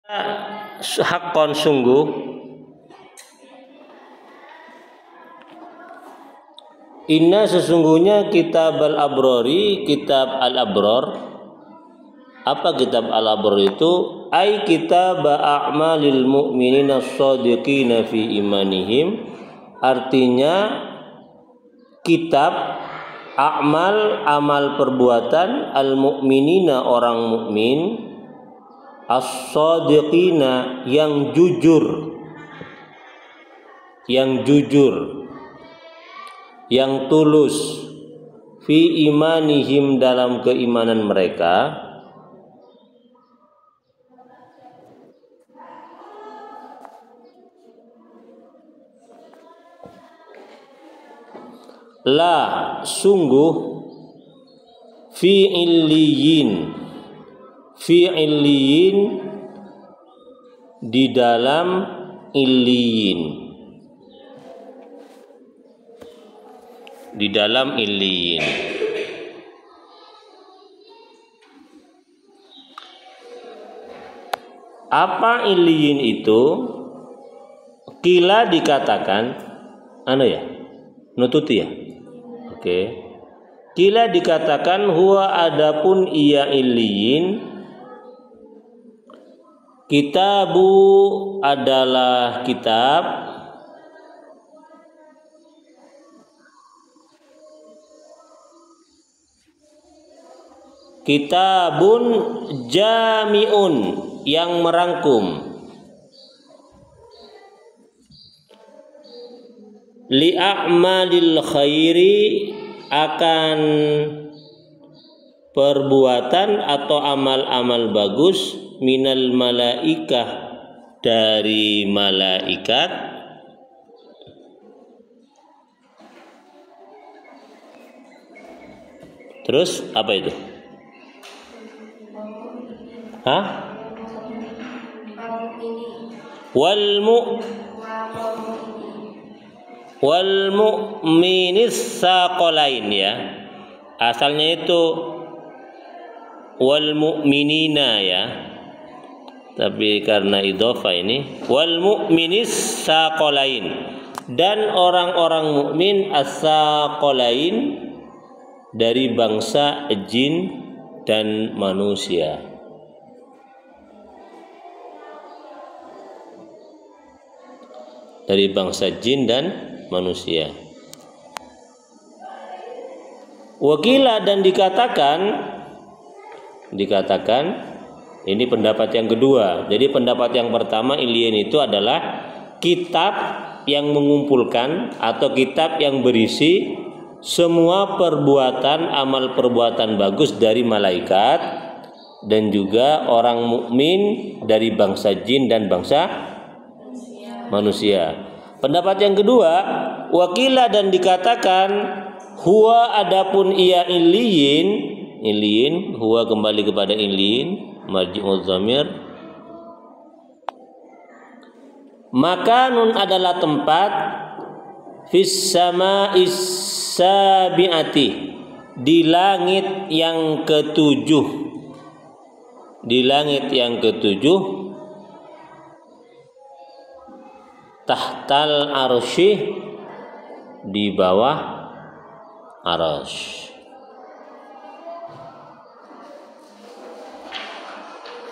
Haqqan sungguh inna sesungguhnya kitab al-abrari, kitab al-abrar. Apa kitab al-abrar itu? Ai kitab a'malil mu'minina as-shadiqina fi imanihim. Artinya kitab amal perbuatan al-mu'minina orang mukmin, as-shadiqina yang jujur, yang tulus, fi imanihim dalam keimanan mereka, la sungguh fi illiyin di dalam illiyin, Apa illiyin itu? Kila dikatakan nututi ya. Oke. Kila dikatakan huwa adapun ia illiyin, kitabu adalah kitab, kitabun jami'un yang merangkum, li a'malil khairi akan perbuatan atau amal-amal bagus, minal malaikah dari malaikat, terus apa itu? Wal mu'minis saqalain ya. Asalnya itu wal mu'minina ya. Tapi karena idhofah ini wal mu'minis saqalain, dan orang-orang mukmin as-saqalain dari bangsa jin dan manusia. Dari bangsa jin dan manusia. Wakila dan dikatakan ini pendapat yang kedua. Jadi pendapat yang pertama illiyin itu adalah kitab yang mengumpulkan atau kitab yang berisi semua perbuatan amal perbuatan bagus dari malaikat dan juga orang mukmin dari bangsa jin dan bangsa manusia. Pendapat yang kedua, wakila dan dikatakan huwa adapun ia illiyin, huwa kembali kepada illiyin, marji'uz zamir. Makanun adalah tempat, fis sama'is sabi'ati, di langit yang ketujuh, tahtal arsy, di bawah arsy.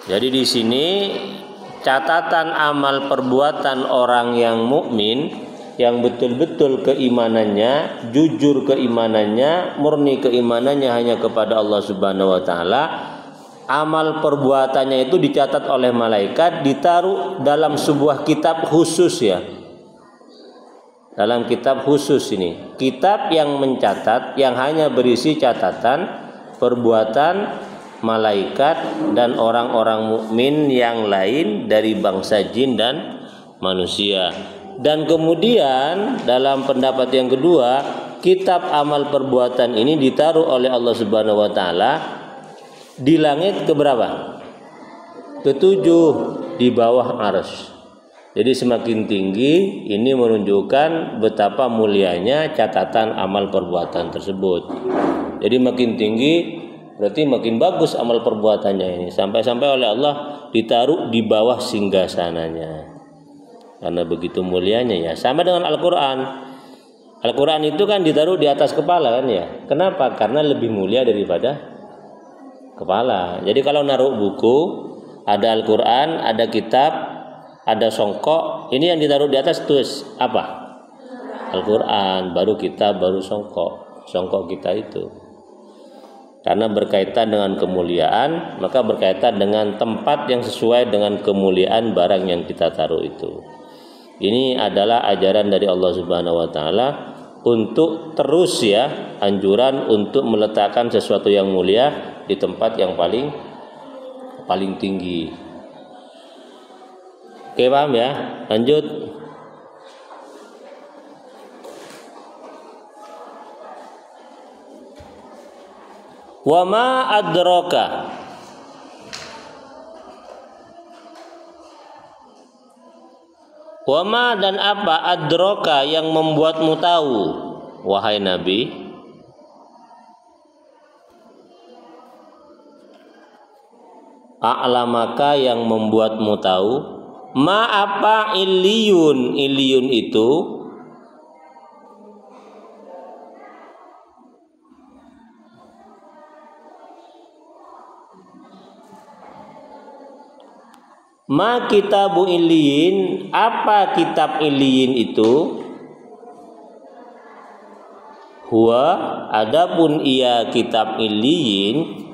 Jadi di sini catatan amal perbuatan orang yang mukmin yang betul-betul keimanannya, jujur keimanannya, murni keimanannya hanya kepada Allah Subhanahu wa taala. Amal perbuatannya itu dicatat oleh malaikat, ditaruh dalam sebuah kitab khusus ya. Dalam kitab khusus ini, kitab yang mencatat, yang hanya berisi catatan perbuatan malaikat dan orang-orang mukmin yang lain dari bangsa jin dan manusia. Dan kemudian dalam pendapat yang kedua, kitab amal perbuatan ini ditaruh oleh Allah Subhanahu wa taala di langit keberapa? Ketujuh, di bawah arsy. Jadi semakin tinggi, ini menunjukkan betapa mulianya catatan amal perbuatan tersebut. Jadi makin tinggi Berarti makin bagus amal perbuatannya ini, sampai-sampai oleh Allah ditaruh di bawah singgasananya. Karena begitu mulianya ya. Sama dengan Al-Qur'an. Al-Qur'an itu kan ditaruh di atas kepala kan ya. Kenapa? Karena lebih mulia daripada kepala. Jadi kalau naruh buku, ada Al-Qur'an, ada kitab, ada songkok, ini yang ditaruh di atas terus apa? Al-Qur'an, baru kitab, baru songkok. Songkok kita itu. Karena berkaitan dengan kemuliaan, maka berkaitan dengan tempat yang sesuai dengan kemuliaan barang yang kita taruh itu. Ini adalah ajaran dari Allah Subhanahu wa taala untuk terus ya, anjuran untuk meletakkan sesuatu yang mulia di tempat yang paling tinggi. Oke, paham ya? Lanjut. Wa ma adraka. Wa ma dan apa adraka yang membuatmu tahu wahai Nabi? A'lamaka yang membuatmu tahu. Ma apa illiyun? Illiyun itu ma kitabu Iliyin, apa kitab Iliyin itu? Huwa, adapun ia kitab Iliyin,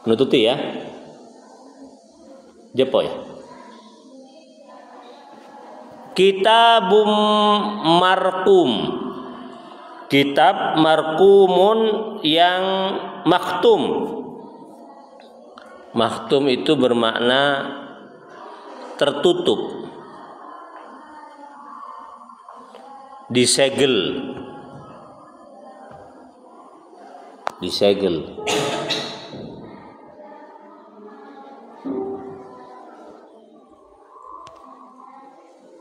nututi ya, jepo ya. Kitabum markum, kitab markumun yang maktum. Maktum itu bermakna tertutup, disegel, disegel.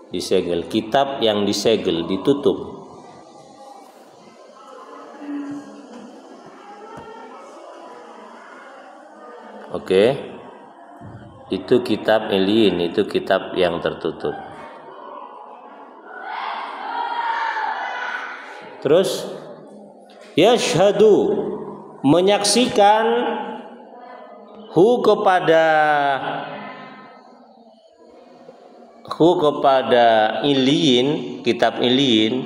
Disegel, kitab yang disegel, ditutup. Oke. Itu kitab Iliyin, itu kitab yang tertutup. Terus yashhadu, menyaksikan kepada Iliyin, kitab Iliyin.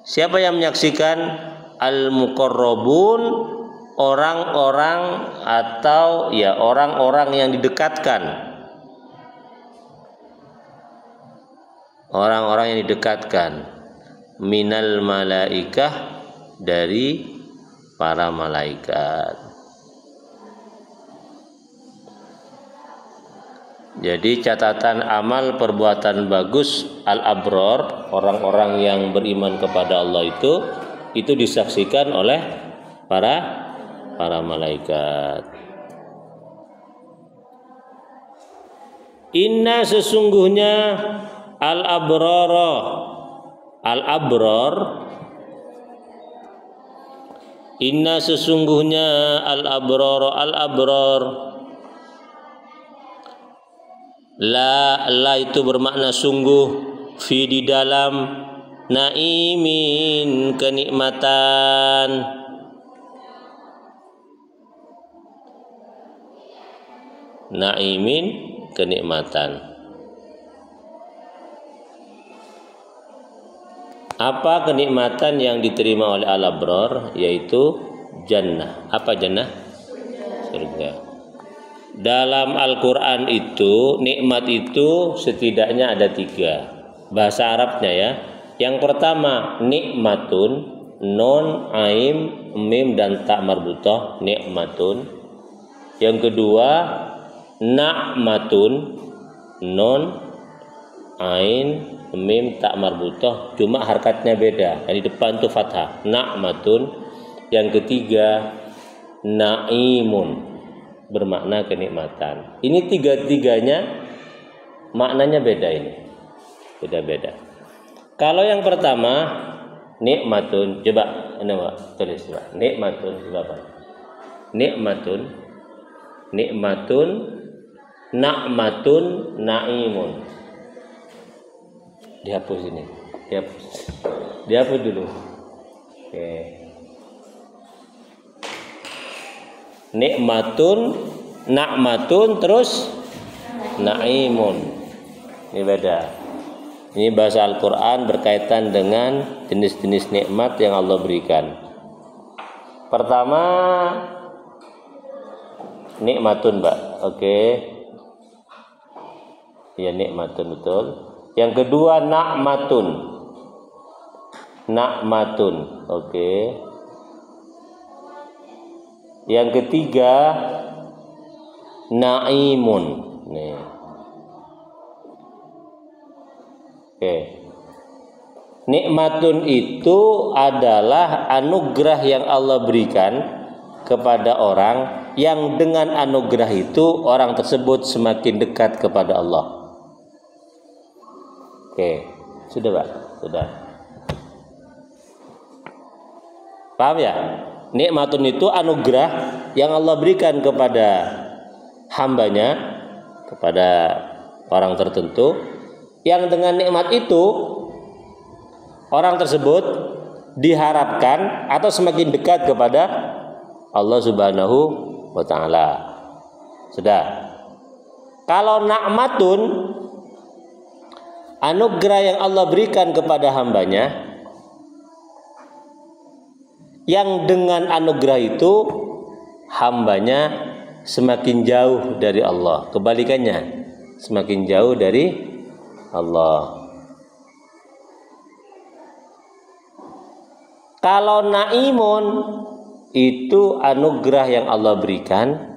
Siapa yang menyaksikan? Al-muqarrabun, orang-orang atau ya orang-orang yang didekatkan. Orang-orang yang didekatkan minal malaikah, dari para malaikat. Jadi catatan amal perbuatan bagus al-abror, orang-orang yang beriman kepada Allah itu disaksikan oleh para malaikat. Inna, sesungguhnya al-abror, inna sesungguhnya al-abror, la itu bermakna sungguh, fi di dalam, naimin kenikmatan, naimin kenikmatan. Apa kenikmatan yang diterima oleh al-abror? Yaitu jannah. Apa jannah? Surga. Dalam Al-Quran itu nikmat itu setidaknya ada 3 bahasa Arabnya ya. Yang pertama nikmatun, non, aim, mim dan tak marbutah, nikmatun. Yang kedua na'matun, non, ain, mim tak marbutah, cuma harkatnya beda. Yang di depan itu fathah, na'matun. Yang ketiga na'imun, bermakna kenikmatan. Ini 3-3-nya maknanya beda, ini beda-beda. Kalau yang pertama nikmatun, coba Anda tulis coba. Nikmatun coba Pak. Nikmatun, na'matun, na'imun. Dihapus ini. Dihapus dulu. Oke. Nikmatun, na'matun, terus na'imun. Ini beda. Ini bahasa Al-Quran berkaitan dengan jenis-jenis nikmat yang Allah berikan. Pertama nikmatun, Mbak. Oke. Ya, nikmatun betul. Yang kedua na'matun. Oke. Yang ketiga na'imun. Nih. Oke. Nikmatun itu adalah anugerah yang Allah berikan kepada orang yang dengan anugerah itu orang tersebut semakin dekat kepada Allah. Oke, sudah Pak? Sudah. Paham ya? Nikmatun itu anugerah yang Allah berikan kepada hambanya, kepada orang tertentu, yang dengan nikmat itu orang tersebut diharapkan atau semakin dekat kepada Allah Subhanahu wa ta'ala. Sudah. Kalau na'matun, anugerah yang Allah berikan kepada hambanya, yang dengan anugerah itu hambanya semakin jauh dari Allah. Kebalikannya, semakin jauh dari Allah. Kalau na'imun itu anugerah yang Allah berikan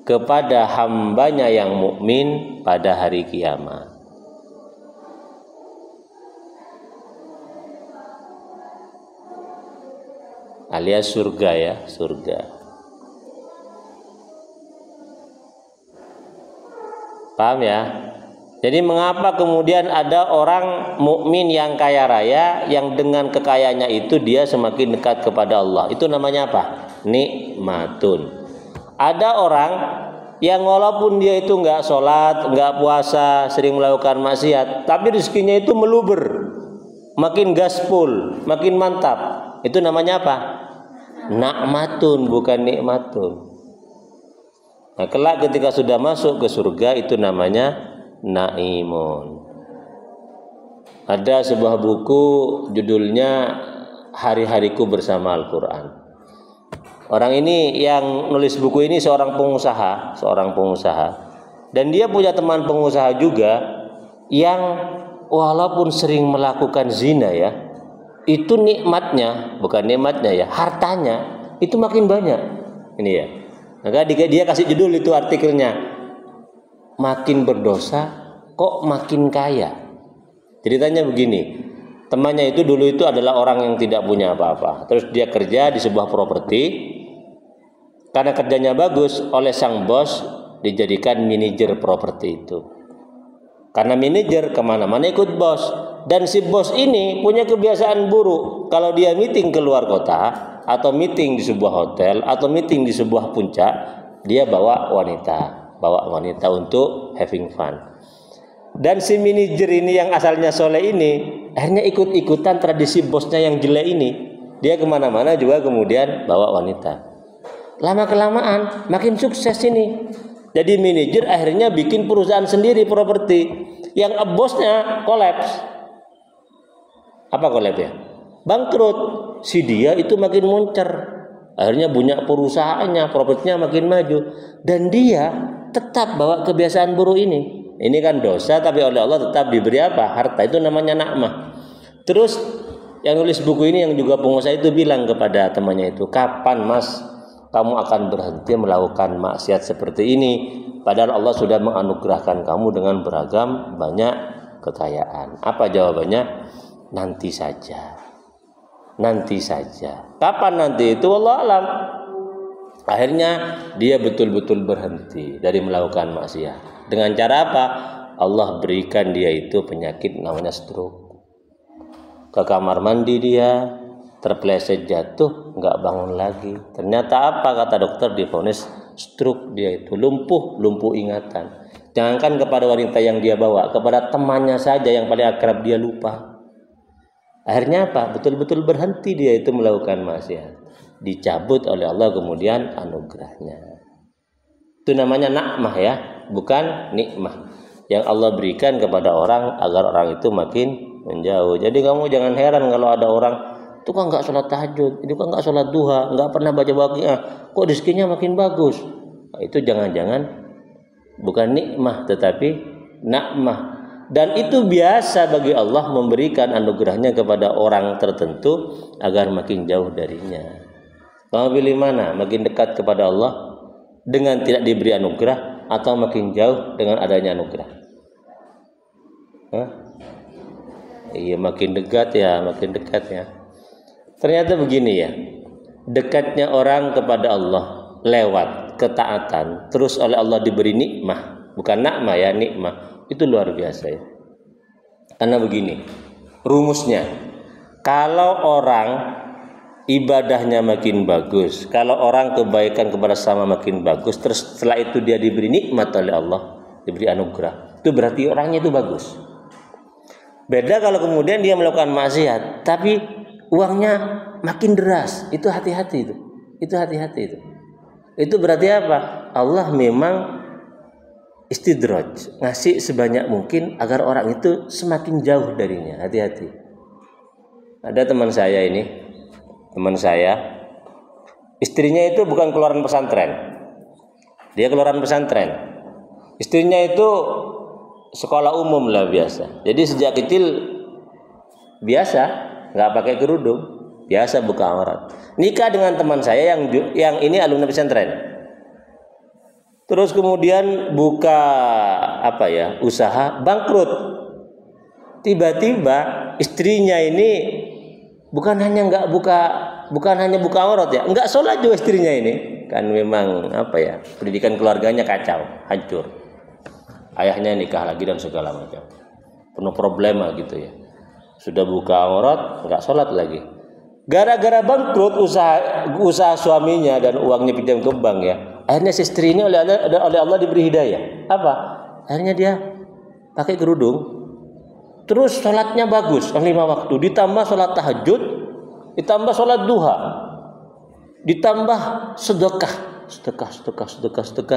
kepada hambanya yang mukmin pada hari kiamat. Alias surga ya, surga. Paham ya? Jadi mengapa kemudian ada orang mukmin yang kaya raya yang dengan kekayaannya itu dia semakin dekat kepada Allah? Itu namanya apa? Nikmatun. Ada orang yang walaupun dia itu nggak sholat, nggak puasa, sering melakukan maksiat, tapi rezekinya itu meluber, makin gaspol, makin mantap. Itu namanya apa? Na'matun, bukan nikmatun. Nah, kelak ketika sudah masuk ke surga itu namanya na'imun. Ada sebuah buku judulnya Hari-hariku bersama Al-Quran. Orang ini yang nulis buku ini seorang pengusaha, dan dia punya teman pengusaha juga yang walaupun sering melakukan zina ya, itu nikmatnya, bukan nikmatnya ya, hartanya itu makin banyak. Ini ya. Maka dia kasih judul itu artikelnya, makin berdosa kok makin kaya. Ceritanya begini, temannya itu dulu itu adalah orang yang tidak punya apa-apa. Terus dia kerja di sebuah properti. Karena kerjanya bagus, oleh sang bos dijadikan manajer properti itu. Karena manajer kemana-mana ikut bos. Dan si bos ini punya kebiasaan buruk. Kalau dia meeting ke luar kota, atau meeting di sebuah hotel, atau meeting di sebuah puncak, dia bawa wanita untuk having fun. Dan si manajer ini yang asalnya soleh ini akhirnya ikut-ikutan tradisi bosnya yang jelek ini. Dia kemana-mana juga kemudian bawa wanita. Lama-kelamaan makin sukses ini. Jadi manajer akhirnya bikin perusahaan sendiri properti, yang bosnya kolaps. Apa kolaps ya? Bangkrut. Si dia itu makin moncer. Akhirnya punya perusahaannya, propertinya makin maju, dan dia tetap bawa kebiasaan buruk ini. Ini kan dosa, tapi oleh Allah tetap diberi apa? Harta. Itu namanya nakmah. Terus yang nulis buku ini yang juga pengusaha itu bilang kepada temannya itu, kapan mas kamu akan berhenti melakukan maksiat seperti ini? Padahal Allah sudah menganugerahkan kamu dengan beragam banyak kekayaan. Apa jawabannya? Nanti saja. Kapan nanti itu? Allah alam. Akhirnya dia betul-betul berhenti dari melakukan maksiat. Dengan cara apa? Allah berikan dia itu penyakit namanya stroke. Ke kamar mandi dia, terpeleset jatuh, nggak bangun lagi. Ternyata apa kata dokter? Divonis stroke dia itu, lumpuh ingatan. Jangankan kepada wanita yang dia bawa, kepada temannya saja yang paling akrab dia lupa. Akhirnya apa? Betul-betul berhenti dia itu melakukan maksiat. Dicabut oleh Allah kemudian anugerahnya. Itu namanya nakmah ya, bukan nikmah. Yang Allah berikan kepada orang agar orang itu makin menjauh. Jadi kamu jangan heran kalau ada orang itu kan nggak sholat tahajud, itu kan nggak sholat duha, nggak pernah baca Waqiah, kok rezekinya makin bagus. Nah, itu jangan-jangan bukan nikmah tetapi nakmah. Dan itu biasa bagi Allah memberikan anugerahnya kepada orang tertentu agar makin jauh darinya. Kamu pilih mana? Makin dekat kepada Allah dengan tidak diberi anugerah atau makin jauh dengan adanya anugerah? Iya, makin dekat ya. Ternyata begini ya, dekatnya orang kepada Allah lewat ketaatan, terus oleh Allah diberi nikmah, bukan nakmah ya, nikmah, itu luar biasa ya. Karena begini, rumusnya, kalau orang ibadahnya makin bagus, kalau orang kebaikan kepada sama makin bagus, terus setelah itu dia diberi nikmat oleh Allah, diberi anugerah, itu berarti orangnya itu bagus. Beda kalau kemudian dia melakukan maksiat, tapi uangnya makin deras, itu hati-hati itu. Itu berarti apa? Allah memang istidraj, ngasih sebanyak mungkin agar orang itu semakin jauh darinya. Hati-hati. Ada teman saya, istrinya itu bukan keluaran pesantren. Dia keluaran pesantren. Istrinya itu sekolah umum lah biasa. Jadi sejak kecil biasa, nggak pakai kerudung, biasa buka aurat. Nikah dengan teman saya yang ini alumni pesantren. Terus kemudian buka usaha, bangkrut. Tiba-tiba istrinya ini bukan hanya buka aurat ya, nggak sholat juga istrinya ini. Kan memang pendidikan keluarganya kacau, hancur. Ayahnya nikah lagi dan segala macam. Penuh problema gitu ya. Sudah buka aurat, nggak sholat lagi. Gara-gara bangkrut usaha suaminya dan uangnya pinjam ke bank ya. Akhirnya si istri ini oleh Allah diberi hidayah. Apa? Akhirnya dia pakai kerudung. Terus sholatnya bagus, 5 waktu. Ditambah sholat tahajud, ditambah sholat duha, ditambah sedekah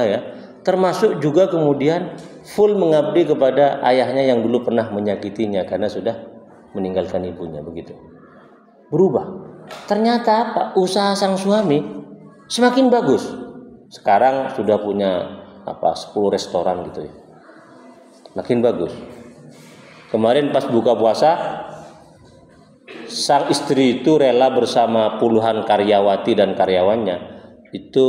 ya. Termasuk juga kemudian full mengabdi kepada ayahnya yang dulu pernah menyakitinya karena sudah meninggalkan ibunya, begitu. Berubah. Ternyata apa? Usaha sang suami semakin bagus. Sekarang sudah punya 10 restoran gitu ya. Makin bagus. Kemarin pas buka puasa, sang istri itu rela bersama puluhan karyawati dan karyawannya itu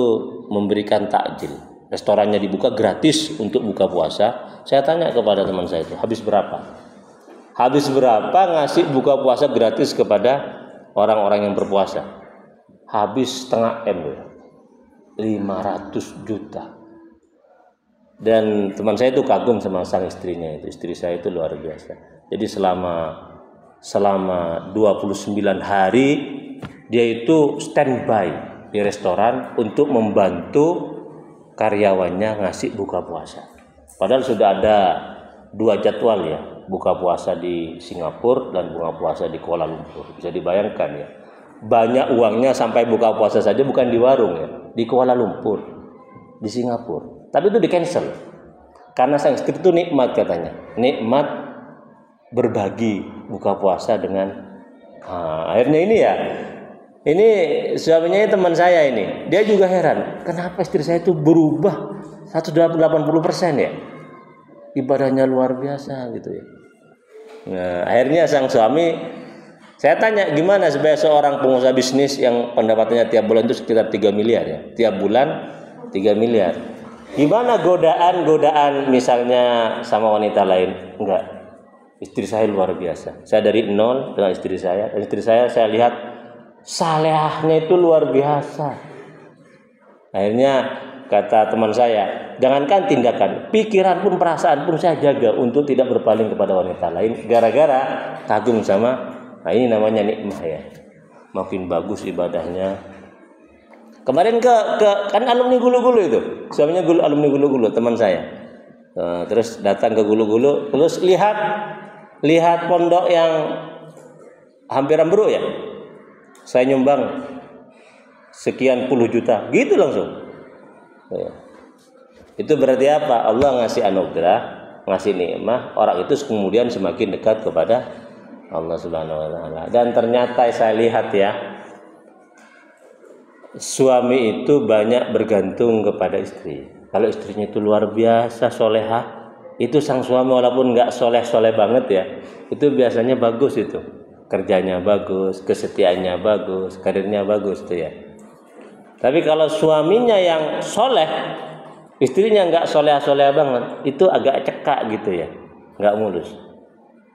memberikan takjil. Restorannya dibuka gratis untuk buka puasa. Saya tanya kepada teman saya itu, habis berapa ngasih buka puasa gratis kepada orang-orang yang berpuasa? Habis setengah M, 500 juta. Dan teman saya itu kagum sama sang istrinya itu. Istri saya itu luar biasa. Jadi selama 29 hari dia itu standby di restoran untuk membantu karyawannya ngasih buka puasa. Padahal sudah ada 2 jadwal ya, buka puasa di Singapura dan buka puasa di Kuala Lumpur. Bisa dibayangkan ya, banyak uangnya sampai buka puasa saja bukan di warung ya, di Kuala Lumpur, di Singapura. Tapi itu di cancel karena sang istri itu nikmat katanya, nikmat berbagi buka puasa dengan akhirnya ini ya. Ini suaminya teman saya ini, dia juga heran, kenapa istri saya itu berubah 180% ya, ibadahnya luar biasa gitu ya. Nah, akhirnya sang suami, saya tanya gimana supaya seorang pengusaha bisnis yang pendapatannya tiap bulan itu sekitar 3 miliar ya, tiap bulan 3 miliar. Gimana godaan misalnya sama wanita lain? Enggak, istri saya luar biasa. Saya dari nol dengan istri saya, dan istri saya lihat salehahnya itu luar biasa. Akhirnya Kata teman saya, jangankan tindakan, pikiran pun, perasaan pun saya jaga untuk tidak berpaling kepada wanita lain gara-gara kagum sama. Nah, ini namanya nikmah ya. Makin bagus ibadahnya. Kemarin kan alumni Gulu-Gulu itu, suaminya alumni Gulu-Gulu, teman saya. Terus datang ke Gulu-Gulu, terus lihat pondok yang hampir ambruk ya. Saya nyumbang sekian puluh juta, gitu langsung. Ya. Itu berarti apa? Allah ngasih anugerah, ngasih nikmah, orang itu kemudian semakin dekat kepada Allah Subhanahu wa taala. Dan ternyata saya lihat ya, suami itu banyak bergantung kepada istri. Kalau istrinya itu luar biasa solehah, itu sang suami walaupun nggak soleh banget ya, itu biasanya bagus itu. Kerjanya bagus, kesetiaannya bagus, karirnya bagus tuh ya. Tapi kalau suaminya yang soleh, istrinya nggak soleh banget, itu agak cekak gitu ya, nggak mulus.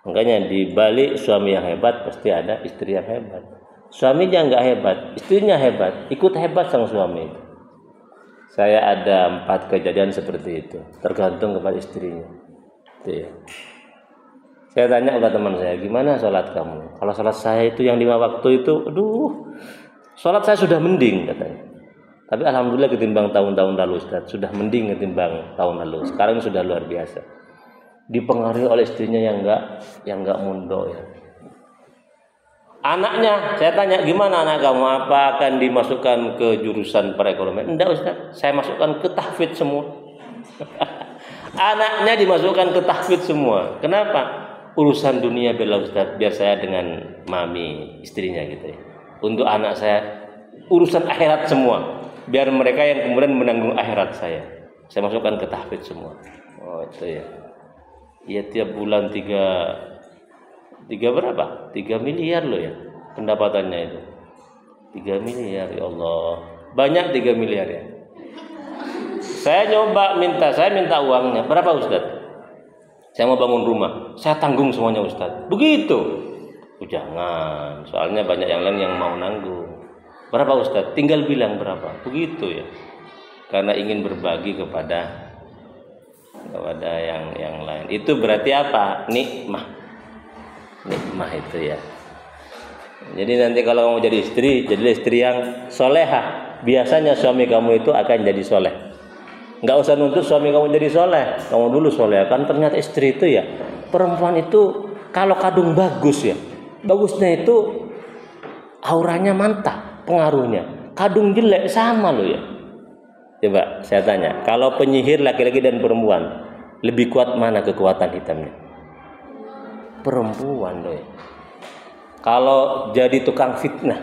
Makanya di balik suami yang hebat pasti ada istri yang hebat. Suaminya nggak hebat, istrinya hebat, ikut hebat sang suami. Saya ada 4 kejadian seperti itu, tergantung kepada istrinya. Itu ya. Saya tanya kepada teman saya, gimana sholat kamu? Kalau sholat saya itu yang 5 waktu itu, sholat saya sudah mending katanya. Tapi alhamdulillah ketimbang tahun-tahun lalu Ustaz, sudah mending ketimbang tahun lalu. Sekarang sudah luar biasa. Dipengaruhi oleh istrinya yang enggak mondok ya. Anaknya, saya tanya gimana anak kamu? Apa akan dimasukkan ke jurusan perekonomian? Enggak Ustaz, saya masukkan ke tahfidz semua. Anaknya dimasukkan ke tahfidz semua. Kenapa? Urusan dunia bela Ustaz, biar saya dengan mami istrinya gitu ya. Untuk anak saya urusan akhirat semua. Biar mereka yang kemudian menanggung akhirat saya. Saya masukkan ke tahfidz semua. Oh itu ya. Ya tiap bulan 3 berapa? 3 miliar loh ya pendapatannya itu. 3 miliar ya Allah. Banyak 3 miliar ya. Saya minta uangnya. Berapa Ustaz? Saya mau bangun rumah. Saya tanggung semuanya Ustaz. Begitu. Jangan. Soalnya banyak yang lain yang mau nanggung. Berapa Ustaz? Tinggal bilang berapa. Begitu ya. Karena ingin berbagi kepada yang lain. Itu berarti apa? Nikmah itu ya. Jadi nanti kalau kamu jadi istri yang solehah. Biasanya suami kamu itu akan jadi soleh. Nggak usah nuntut suami kamu jadi soleh. Kamu dulu soleh. Kan ternyata istri itu ya, perempuan itu kalau kadung bagus ya, bagusnya itu auranya mantap. Pengaruhnya kadung jelek sama lo ya. Coba saya tanya, kalau penyihir laki-laki dan perempuan lebih kuat mana kekuatan hitamnya? Perempuan lo ya. Kalau jadi tukang fitnah,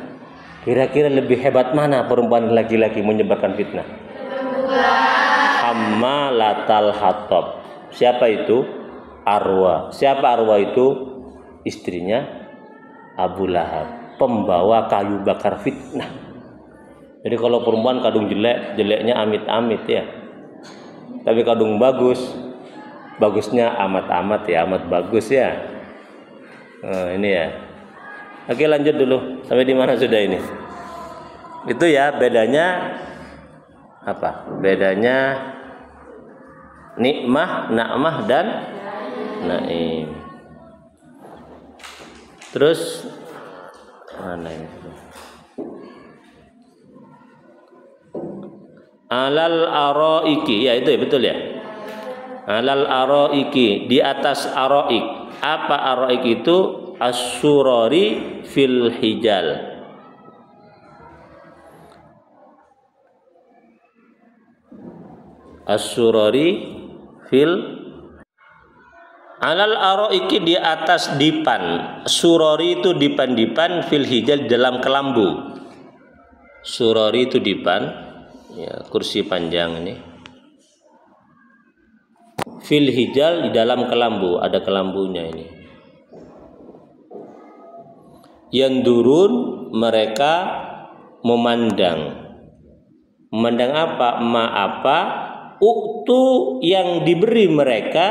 kira-kira lebih hebat mana perempuan dan laki-laki menyebarkan fitnah? Hammalatal hatab. Siapa itu? Arwa. Siapa Arwa itu? Istrinya Abu Lahab. Pembawa kayu bakar fitnah. Jadi kalau perempuan kadung jeleknya amit-amit ya. Tapi kadung bagusnya amat-amat ya, amat bagus ya. Ini ya. Oke lanjut dulu. Sampai di mana sudah ini? Itu ya bedanya apa? Bedanya nikmah, na'mah dan naim. Terus mana ini? Alal araiki, ya itu ya betul ya. Alal araiki, di atas araik. Apa araik itu? As-surari fil hijal. As-surari fil alal araiki, di atas dipan. Surori itu dipan-dipan, fil hijal dalam kelambu. Surori itu dipan, ya, kursi panjang ini. Fil hijal di dalam kelambu, ada kelambunya ini. Yandurun, mereka memandang. Memandang apa? Apa? Uktu yang diberi mereka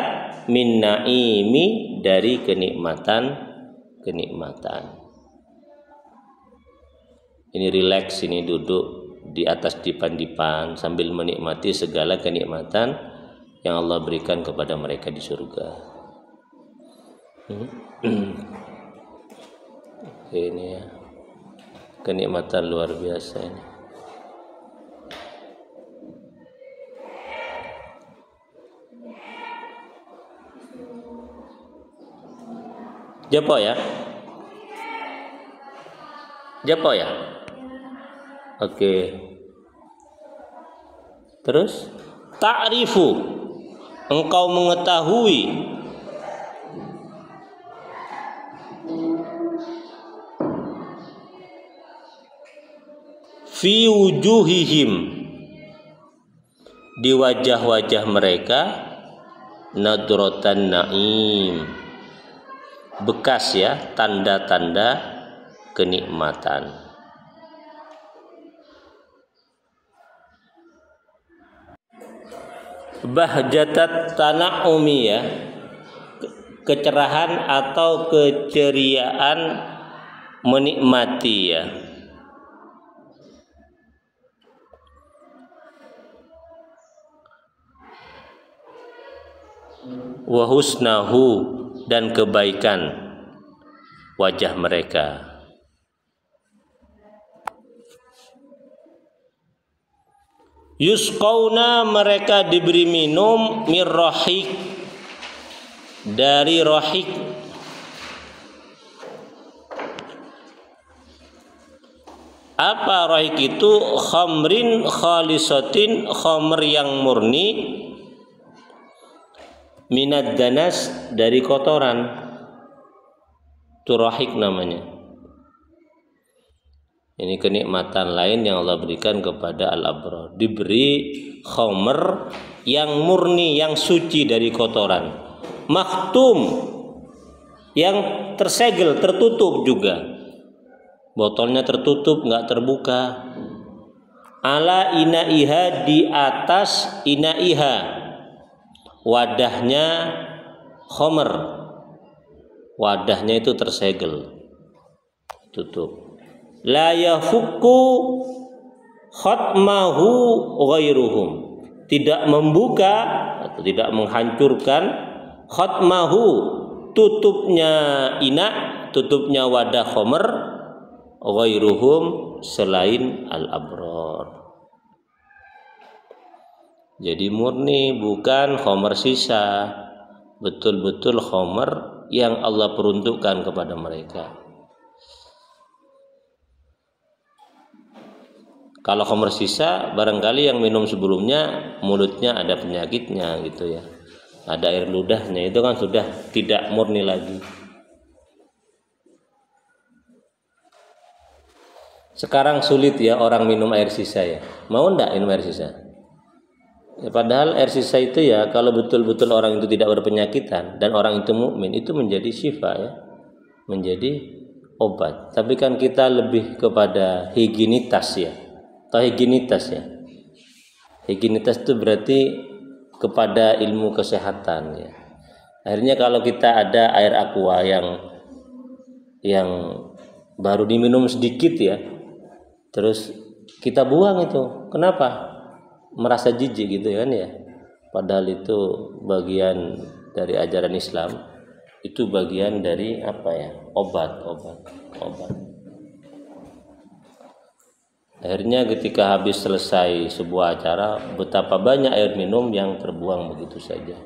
min naimi, dari kenikmatan. Ini rileks, ini duduk di atas dipan-dipan sambil menikmati segala kenikmatan yang Allah berikan kepada mereka di surga. Ini ya, kenikmatan luar biasa ini. Japo ya? Japo ya? Oke. Terus ta'rifu, engkau mengetahui fi wujuhihim, di wajah-wajah mereka, nadratan naim, bekas ya, tanda-tanda kenikmatan. Bahjatat tana'umi ya, kecerahan atau keceriaan menikmati ya. Wa husnahu, dan kebaikan wajah mereka. Yusqauna, mereka diberi minum mirrahik, dari rahik. Apa rahik itu? Khamrin khalisatin, khamr yang murni, minad danas, dari kotoran. Itu rahik namanya. Ini kenikmatan lain yang Allah berikan kepada al-abrar. Diberi khamr yang murni, yang suci dari kotoran. Makhtum, yang tersegel, tertutup juga. Botolnya tertutup, nggak terbuka. Ala inaiha, di atas inaiha, wadahnya khamr. Wadahnya itu tersegel, tutup. La yafukku khatmahu ghairuhum, tidak membuka atau tidak menghancurkan khatmahu, tutupnya ina, tutupnya wadah khamr, ghairuhum, selain al-abrar. Jadi murni, bukan khamr sisa, betul-betul khamr yang Allah peruntukkan kepada mereka. Kalau khamr sisa, barangkali yang minum sebelumnya mulutnya ada penyakitnya gitu ya, ada air ludahnya, itu kan sudah tidak murni lagi. Sekarang sulit ya orang minum air sisa ya. Mau ndak minum air sisa? Ya, padahal air sisa itu ya, kalau betul-betul orang itu tidak berpenyakitan dan orang itu mukmin, itu menjadi syifa ya, menjadi obat. Tapi kan kita lebih kepada higienitas ya. Atau higienitas ya. Higienitas itu berarti kepada ilmu kesehatan ya. Akhirnya kalau kita ada air aqua yang baru diminum sedikit ya, terus kita buang itu, kenapa? Merasa jijik gitu kan ya. Padahal itu bagian dari ajaran Islam, itu bagian dari apa ya? Obat. Akhirnya ketika habis selesai sebuah acara, betapa banyak air minum yang terbuang begitu saja.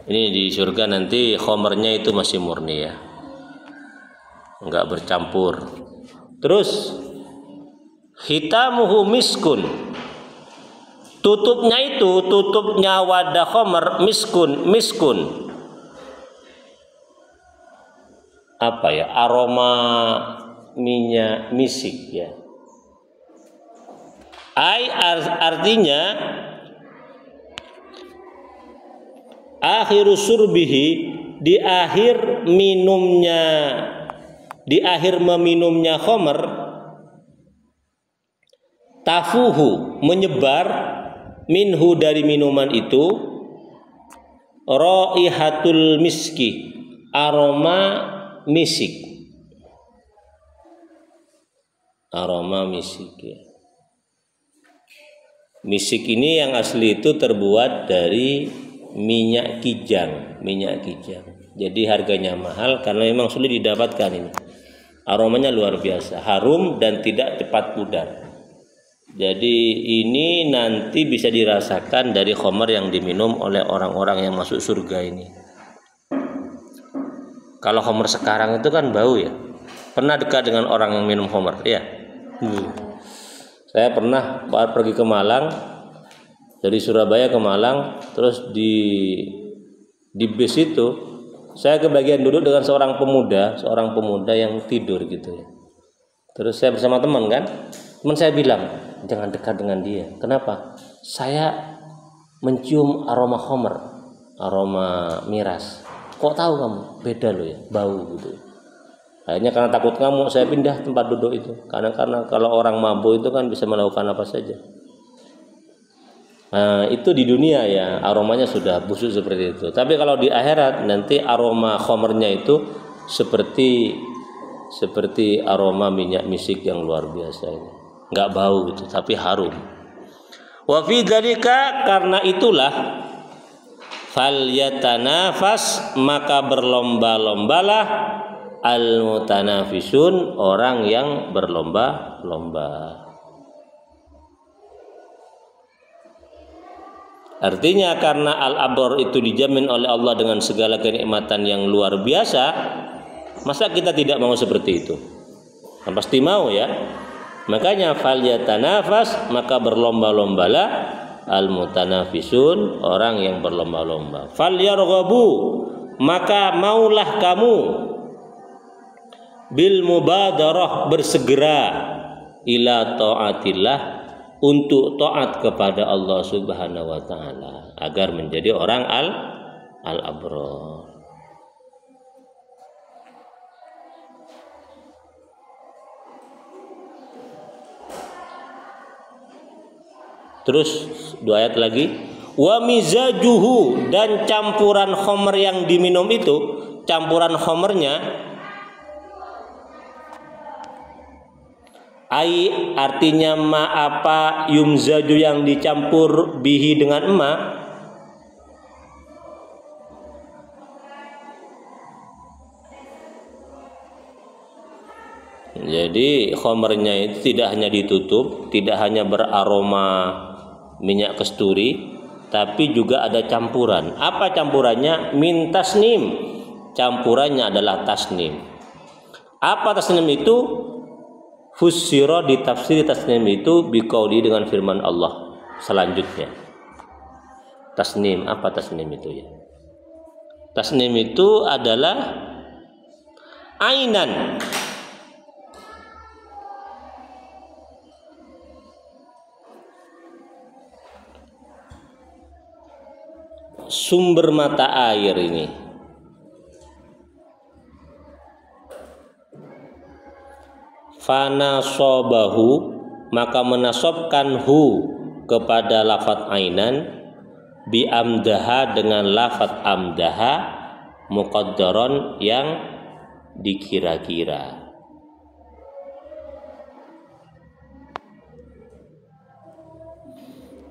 Ini di surga nanti khamrnya itu masih murni ya, enggak bercampur. Terus khitamuhu miskun, tutupnya wadah khamr miskun. Apa ya? Aroma minyak misik ya. Artinya akhiru surbihi, di akhir minumnya, di akhir meminumnya khamr, tafuhu, menyebar, minhu, dari minuman itu, raihatul miski, aroma misik. Aroma misik ya. Misik ini yang asli itu terbuat dari minyak kijang. Jadi harganya mahal karena memang sulit didapatkan ini. Aromanya luar biasa, harum dan tidak cepat pudar. Jadi ini nanti bisa dirasakan dari khamar yang diminum oleh orang-orang yang masuk surga ini. Kalau khamar sekarang itu kan bau ya. Pernah dekat dengan orang yang minum khamar? Iya. Saya pernah pergi ke Malang, dari Surabaya ke Malang, terus di bis itu saya kebagian duduk dengan seorang pemuda yang tidur gitu ya. Terus saya bersama teman saya bilang jangan dekat dengan dia. Kenapa? Saya mencium aroma khamar, aroma miras. Kok tahu kamu? Beda loh ya, bau gitu. Akhirnya karena takut ngamuk saya pindah tempat duduk itu. Karena kalau orang mabuk itu kan bisa melakukan apa saja. Nah, itu di dunia ya aromanya sudah busuk seperti itu. Tapi kalau di akhirat nanti aroma khamarnya itu seperti aroma minyak misik yang luar biasa ini. Enggak bau gitu, tapi harum. Wa fi dzalika, karena itulah falyatanafas, maka berlomba-lombalah al-mutanafisun, orang yang berlomba-lomba. Artinya karena al-abrar itu dijamin oleh Allah dengan segala kenikmatan yang luar biasa, masa kita tidak mau seperti itu? Nah, pasti mau ya. Makanya falyatanafas, maka berlomba-lombalah al-mutanafisun, orang yang berlomba-lomba. Falyarghabu, maka maulah kamu bil mubadarah, bersegera ila taatillah, untuk taat kepada Allah Subhanahu wa taala agar menjadi orang al-abrar. Terus 2 ayat lagi, wa mizajuhu, dan campuran khamr yang diminum itu, campuran khamrnya ai, artinya ma apa, yumzaju yang dicampur bihi dengan ma. Jadi khamrnya itu tidak hanya ditutup, tidak hanya beraroma minyak kasturi, tapi juga ada campuran. Apa campurannya? Min tasnim, campurannya adalah tasnim. Apa tasnim itu? Fussira, ditafsiri tasnim itu biqauli, dengan firman Allah selanjutnya. Tasnim, apa tasnim itu ya? Tasnim itu adalah ainan, sumber mata air ini. Fanasobahu, maka menasobkan hu kepada lafadz ainan, bi amdaha, dengan lafadz amdaha, muqaddaron, yang dikira-kira.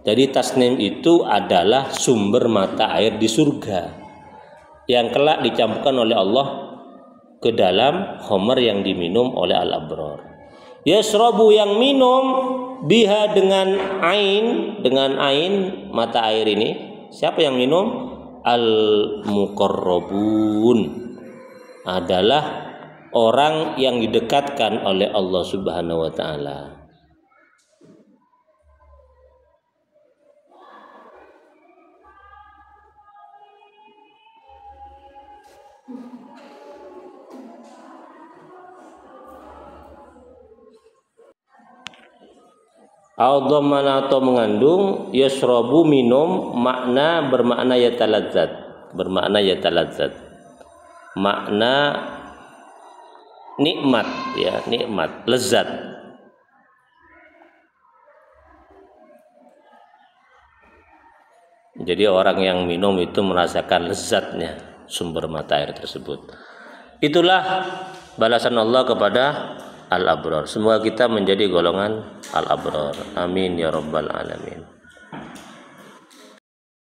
Jadi tasnim itu adalah sumber mata air di surga yang kelak dicampurkan oleh Allah ke dalam khamr yang diminum oleh al-abrar. Yasrabu, yang minum, biha, dengan ain mata air ini. Siapa yang minum? Al-muqarrabun, adalah orang yang didekatkan oleh Allah Subhanahu wa taala. Al-dhamman, atau mengandung, yasrabu, minum, makna bermakna yataladzat, makna nikmat ya, nikmat, lezat. Jadi orang yang minum itu merasakan lezatnya sumber mata air tersebut. Itulah balasan Allah kepada al-abrar. Semoga kita menjadi golongan al-abrar. Amin ya rabbal alamin.